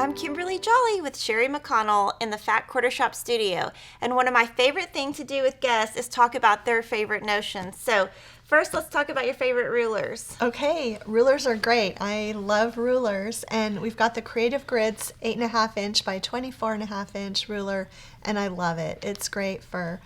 I'm Kimberly Jolly with Sherri McConnell in the Fat Quarter Shop studio. And one of my favorite things to do with guests is talk about their favorite notions. So first, let's talk about your favorite rulers. Okay, rulers are great. I love rulers. And we've got the Creative Grids 8.5 inch by 24.5 inch ruler. And I love it. It's great for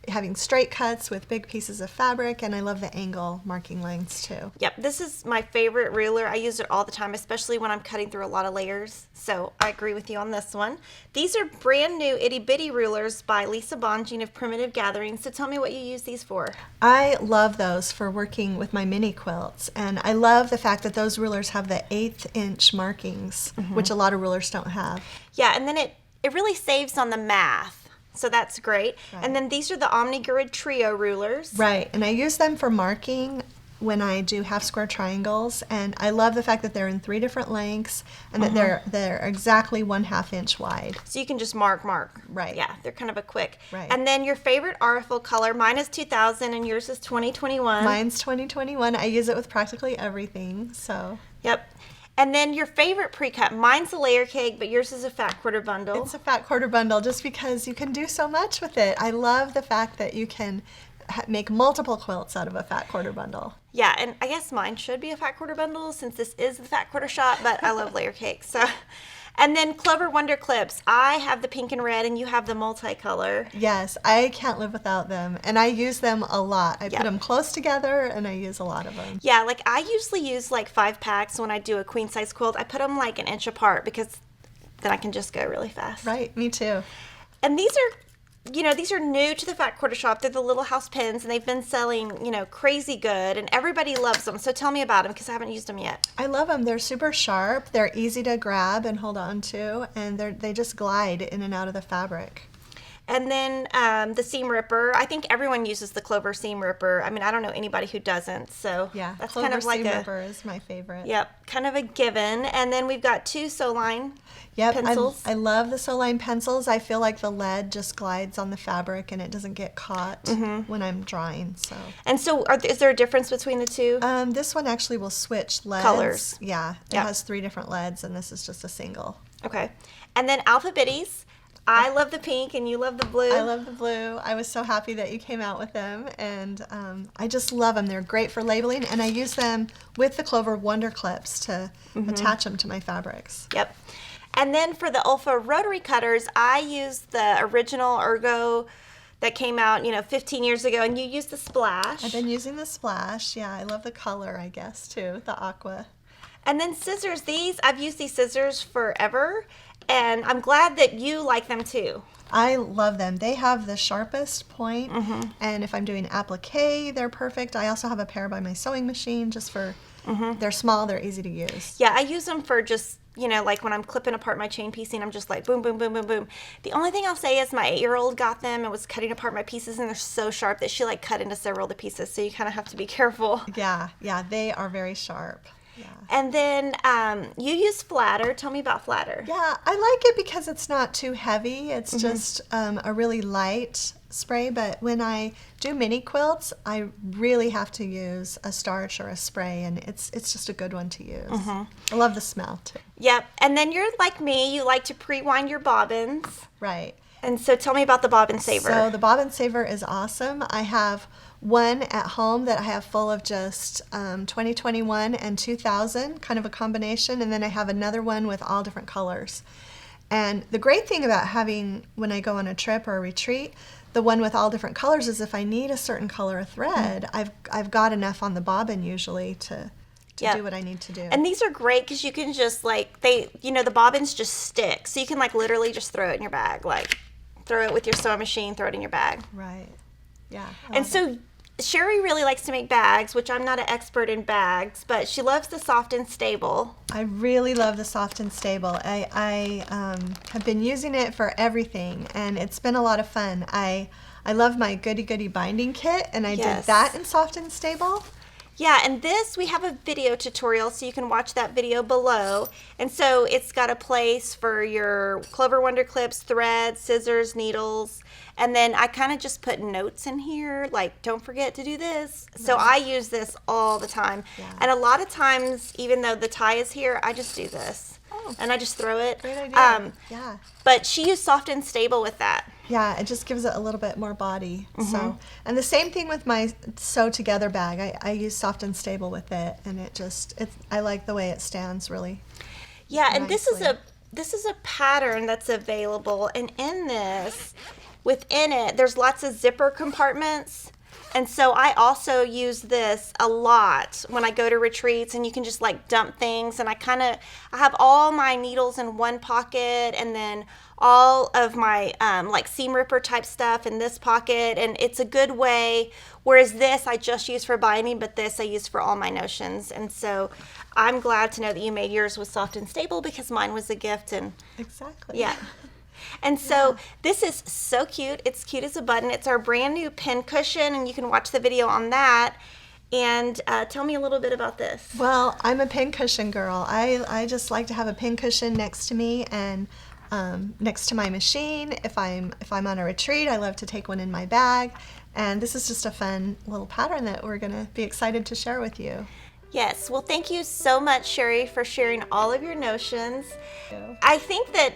having straight cuts with big pieces of fabric, and I love the angle marking lines too. Yep, this is my favorite ruler. I use it all the time, especially when I'm cutting through a lot of layers. So I agree with you on this one. These are brand new itty bitty rulers by Lisa Bonjean of Primitive Gathering. So tell me what you use these for. I love those for working with my mini quilts, and I love the fact that those rulers have the 1/8 inch markings, which a lot of rulers don't have. Yeah, and then it really saves on the math. So that's great. Right. And then these are the Omni Grid Trio rulers. Right, and I use them for marking when I do half square triangles, and I love the fact that they're in 3 different lengths and that they're exactly 1/2 inch wide. So you can just mark. Right. Yeah, they're kind of a quick. Right. And then your favorite artful color, mine is 2000 and yours is 2021. Mine's 2021. I use it with practically everything, so. Yep. And then your favorite pre-cut, mine's a layer cake, but yours is a fat quarter bundle. It's a fat quarter bundle just because you can do so much with it. I love the fact that you can make multiple quilts out of a fat quarter bundle. Yeah, and I guess mine should be a fat quarter bundle since this is the fat quarter shop, but I love layer cakes. So. And then Clover Wonder Clips. I have the pink and red and you have the multicolor. Yes, I can't live without them. And I use them a lot. I put them close together and I use a lot of them. Yeah, like I usually use like 5 packs when I do a queen size quilt. I put them like an inch apart because then I can just go really fast. Right, me too. And these are, these are new to the Fat Quarter Shop. They're the Little House pins, and they've been selling, crazy good, and everybody loves them. So tell me about them because I haven't used them yet. I love them. They're super sharp. They're easy to grab and hold on to, and they just glide in and out of the fabric. And then the seam ripper. I think everyone uses the Clover seam ripper. I mean, I don't know anybody who doesn't. So yeah, that's Clover kind of like seam ripper is my favorite. Yep, kind of a given. And then we've got 2 Soline pencils. I love the Soline pencils. I feel like the lead just glides on the fabric and it doesn't get caught when I'm drawing. So. And so, is there a difference between the two? This one actually will switch leads. Colors. Yeah, it has 3 different leads, and this is just a single. Okay. And then Alpha Bitties. I love the pink and you love the blue. I love the blue. I was so happy that you came out with them, and I just love them. They're great for labeling, and I use them with the Clover Wonder Clips to attach them to my fabrics. Yep. And then for the Ulfa rotary cutters, I use the original Ergo that came out, 15 years ago, and you use the Splash. I've been using the Splash. Yeah, I love the color, I guess, too, the aqua. And then scissors. I've used these scissors forever, and I'm glad that you like them too. I love them. They have the sharpest point, and if I'm doing applique, they're perfect. I also have a pair by my sewing machine just for, they're small, they're easy to use. Yeah, I use them for just, like when I'm clipping apart my chain piecing, I'm just like boom, boom, boom, boom, boom. The only thing I'll say is my 8-year-old got them and was cutting apart my pieces, and they're so sharp that she cut into several of the pieces, so you kind of have to be careful. Yeah, they are very sharp. Yeah. And then you use Flatter. Tell me about Flatter. Yeah, I like it because it's not too heavy. It's just a really light spray, but when I do mini quilts, I really have to use a starch or a spray, and it's just a good one to use. I love the smell too. Yep. And then you're like me, you like to pre-wind your bobbins. Right. And so tell me about the Bobbin Saver. So the Bobbin Saver is awesome. I have one at home that I have full of just 2021 and 2000, kind of a combination, and then I have another one with all different colors. And the great thing about having, when I go on a trip or a retreat, the one with all different colors is if I need a certain color of thread, I've got enough on the bobbin usually to do what I need to do. And these are great because you can just the bobbins just stick. So you can literally just throw it in your bag, throw it with your sewing machine, throw it in your bag. Right. Yeah. And so Sherri really likes to make bags, which I'm not an expert in bags, but she loves the Soft and Stable. I really love the Soft and Stable. I have been using it for everything, and it's been a lot of fun. I love my Goody Goody binding kit, and I did that in Soft and Stable. Yeah, and this, we have a video tutorial, so you can watch that video below. And so it's got a place for your Clover Wonder Clips, thread, scissors, needles. And then I kind of just put notes in here, like, don't forget to do this. So I use this all the time. Yeah. And a lot of times, even though the tie is here, I just do this. Oh. And I just throw it. Great idea. Yeah. But she used Soft and Stable with that. Yeah, it just gives it a little bit more body. So, and the same thing with my Sew Together bag. I use Soft and Stable with it, and I like the way it stands really. Yeah, and nicely. this is a pattern that's available, and within it, there's lots of zipper compartments. And so I also use this a lot when I go to retreats, and you can just like dump things. And I have all my needles in one pocket, and then all of my like seam ripper type stuff in this pocket. And it's a good way. Whereas this I just use for binding, but this I use for all my notions. And so I'm glad to know that you made yours with Soft and Stable, because mine was a gift. And Exactly. yeah. And so this is so cute. It's cute as a button. It's our brand new pin cushion, and you can watch the video on that. And tell me a little bit about this. Well, I'm a pincushion girl. I just like to have a pincushion next to me and next to my machine. If I'm on a retreat, I love to take one in my bag. And this is just a fun little pattern that we're going to be excited to share with you. Yes. Well, thank you so much, Sherri, for sharing all of your notions. Yeah. I think that,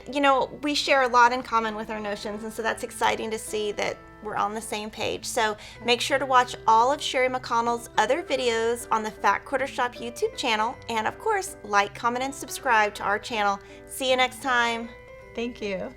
we share a lot in common with our notions, and so that's exciting to see that we're on the same page. So make sure to watch all of Sherri McConnell's other videos on the Fat Quarter Shop YouTube channel. And of course, like, comment, and subscribe to our channel. See you next time. Thank you.